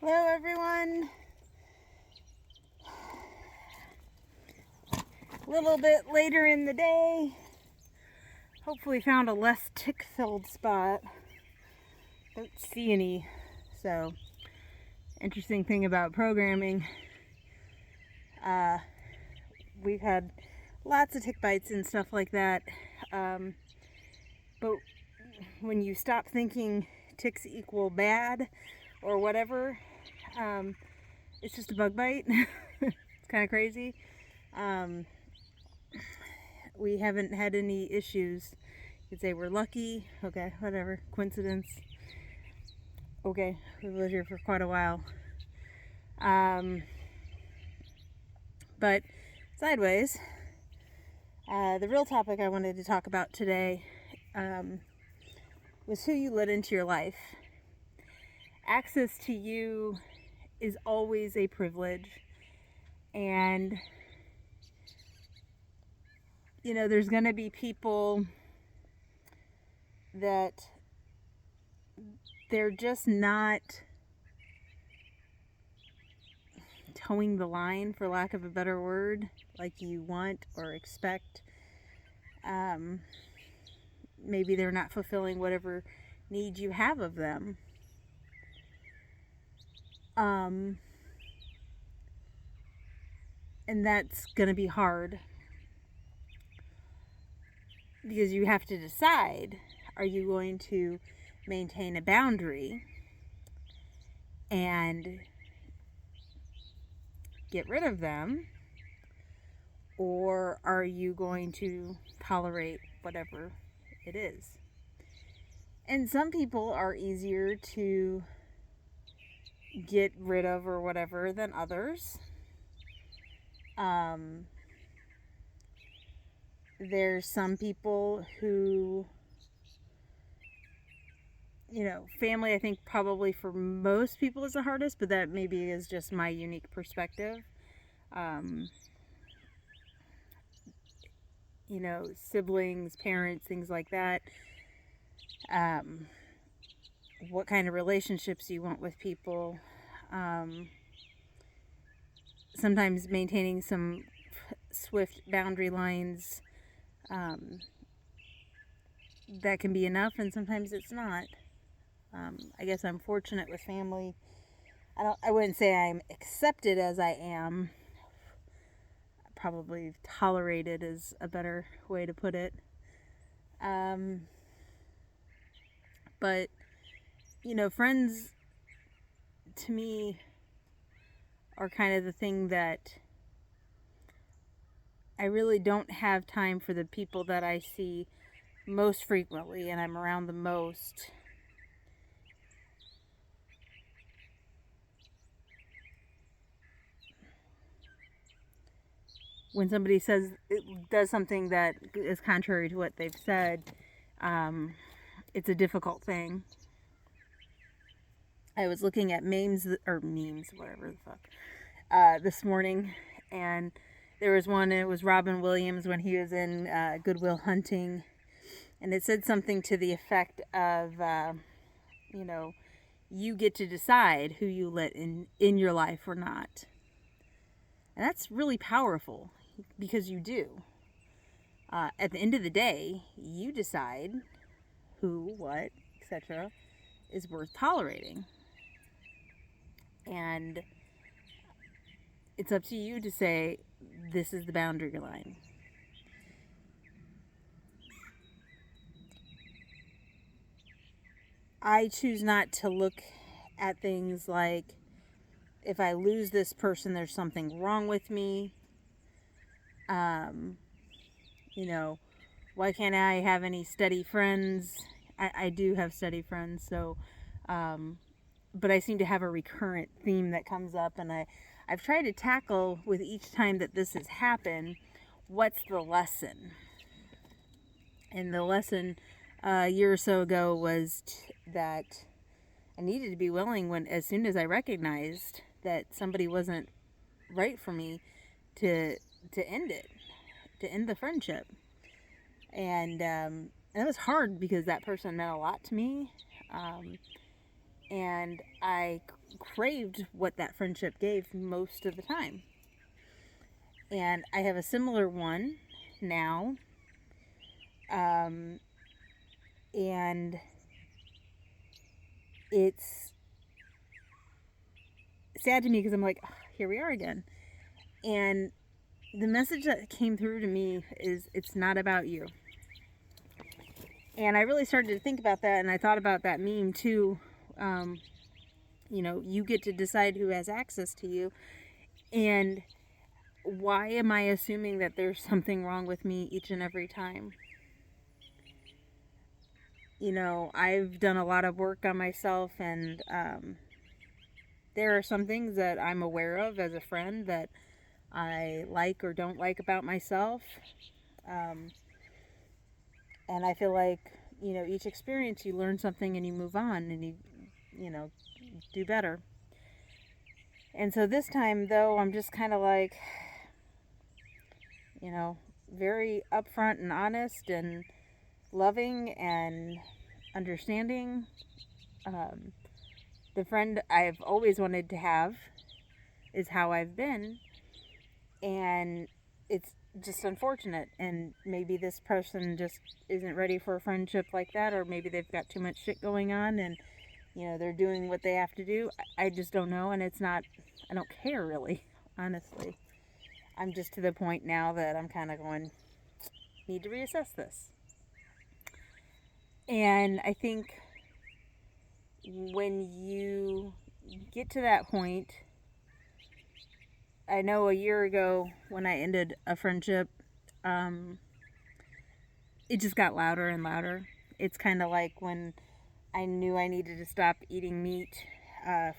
Hello everyone. A little bit later in the day. Hopefully found a less tick-filled spot. Don't see any. So, interesting thing about programming. We've had lots of tick bites and stuff like that. But when you stop thinking ticks equal bad or whatever, it's just a bug bite. It's kind of crazy. We haven't had any issues. You could say we're lucky. Okay, whatever. Coincidence. Okay, we've lived here for quite a while. But sideways, the real topic I wanted to talk about today was who you let into your life. Access to you is always a privilege. And, you know, there's going to be people that they're just not towing the line, for lack of a better word, like you want or expect. Maybe they're not fulfilling whatever need you have of them. And that's going to be hard because you have to decide, are you going to maintain a boundary and get rid of them, or are you going to tolerate whatever it is? And some people are easier to get rid of or whatever than others. There's some people who, you know, family I think probably for most people is the hardest, but that maybe is just my unique perspective. You know, siblings, parents, things like that. What kind of relationships you want with people. Sometimes maintaining some swift boundary lines, that can be enough, and sometimes it's not. I guess I'm fortunate with family. I wouldn't say I'm accepted as I am. Probably tolerated is a better way to put it. But, you know, friends to me are kind of the thing that I really don't have time for the people that I see most frequently and I'm around the most. When somebody says it does something that is contrary to what they've said, it's a difficult thing. I was looking at memes, whatever the fuck, this morning, and there was one, and it was Robin Williams when he was in Good Will Hunting, and it said something to the effect of, you know, you get to decide who you let in your life or not. And that's really powerful, because you do. At the end of the day, you decide who, what, etc. is worth tolerating. And it's up to you to say, this is the boundary line. I choose not to look at things like, if I lose this person, there's something wrong with me. You know, why can't I have any steady friends? I do have steady friends, so, but I seem to have a recurrent theme that comes up, and I've tried to tackle with each time that this has happened, what's the lesson? And the lesson a year or so ago was that I needed to be willing, when as soon as I recognized that somebody wasn't right for me, to end it, to end the friendship. And it was hard because that person meant a lot to me. and I craved what that friendship gave most of the time. And I have a similar one now. And it's sad to me because I'm like, oh, here we are again. And the message that came through to me is it's not about you. And I really started to think about that, and I thought about that meme too. You get to decide who has access to you. And why am I assuming that there's something wrong with me each and every time? I've done a lot of work on myself, and there are some things that I'm aware of as a friend that I like or don't like about myself. And I feel like, each experience you learn something and you move on and you do better. And so this time, though, I'm just kind of like, very upfront and honest and loving and understanding. The friend I've always wanted to have is how I've been. And it's just unfortunate. And maybe this person just isn't ready for a friendship like that, or maybe they've got too much shit going on and, they're doing what they have to do. I just don't know. And I don't care really, honestly. I'm just to the point now that I'm kind of going, need to reassess this. And I think when you get to that point, I know a year ago when I ended a friendship, it just got louder and louder. It's kind of like when I knew I needed to stop eating meat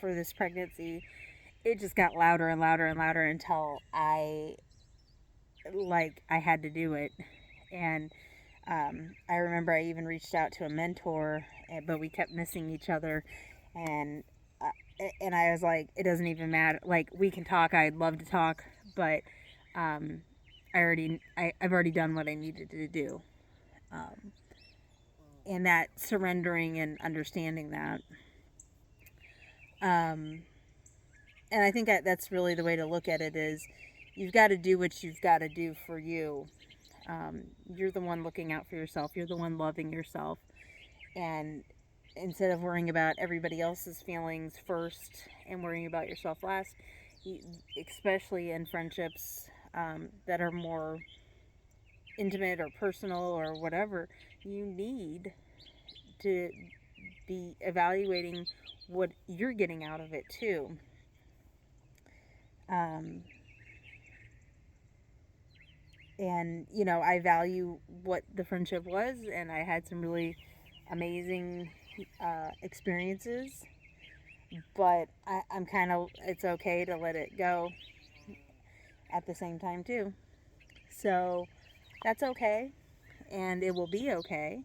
for this pregnancy. It just got louder and louder and louder until I had to do it. And I remember I even reached out to a mentor, but we kept missing each other. And I was like, it doesn't even matter. Like, we can talk. I'd love to talk, but I've already done what I needed to do. And that surrendering and understanding that. And I think that's really the way to look at it is you've got to do what you've got to do for you. You're the one looking out for yourself. You're the one loving yourself. And instead of worrying about everybody else's feelings first and worrying about yourself last, especially in friendships that are more intimate or personal or whatever, you need to be evaluating what you're getting out of it too. And I value what the friendship was, and I had some really amazing experiences, but I'm kind of, it's okay to let it go at the same time too. So that's okay, and it will be okay.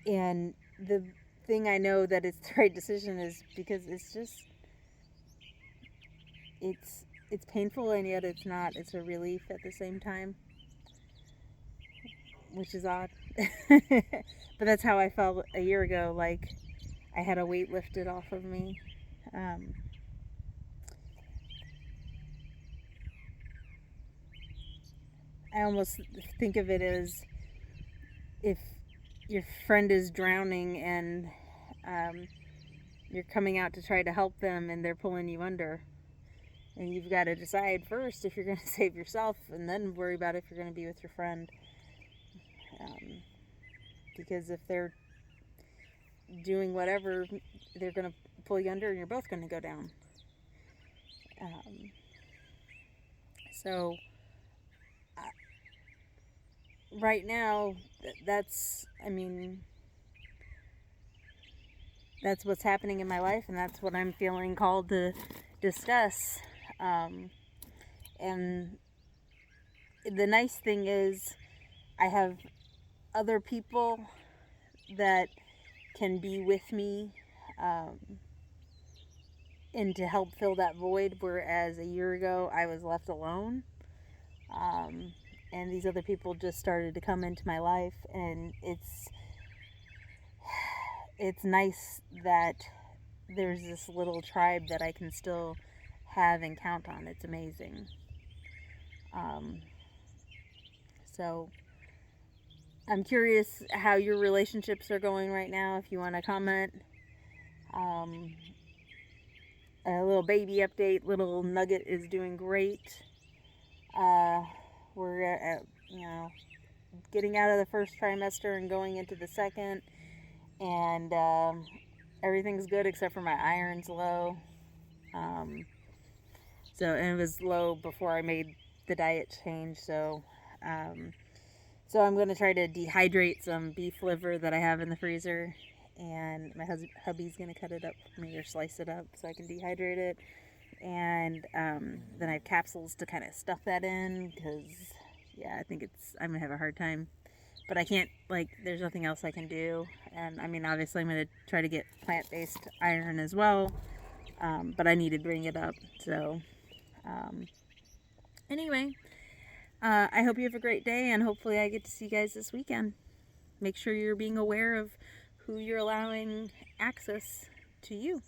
And the thing I know that it's the right decision is because it's painful, and yet it's not. It's a relief at the same time, which is odd. But that's how I felt a year ago, like I had a weight lifted off of me. I almost think of it as if your friend is drowning and you're coming out to try to help them and they're pulling you under. And you've got to decide first if you're going to save yourself, and then worry about if you're going to be with your friend. Because if they're doing whatever, they're going to pull you under and you're both going to go down. So right now, that's what's happening in my life, and that's what I'm feeling called to discuss. And the nice thing is I have other people that can be with me and to help fill that void, whereas a year ago I was left alone. And these other people just started to come into my life, and it's nice that there's this little tribe that I can still have and count on. It's amazing. Um, so I'm curious how your relationships are going right now. If you want to comment, um, a little baby update. Little Nugget is doing great. Uh, we're getting out of the first trimester and going into the second, and everything's good except for my iron's low. Um, and it was low before I made the diet change. Um, so I'm gonna try to dehydrate some beef liver that I have in the freezer, and my hubby's gonna cut it up for me or slice it up so I can dehydrate it. And then I have capsules to kind of stuff that in because, yeah, I think I'm gonna have a hard time. But I can't, like, there's nothing else I can do. And I mean, obviously, I'm gonna try to get plant-based iron as well. But I need to bring it up. So, um, anyway, I hope you have a great day, and hopefully, I get to see you guys this weekend. Make sure you're being aware of who you're allowing access to you.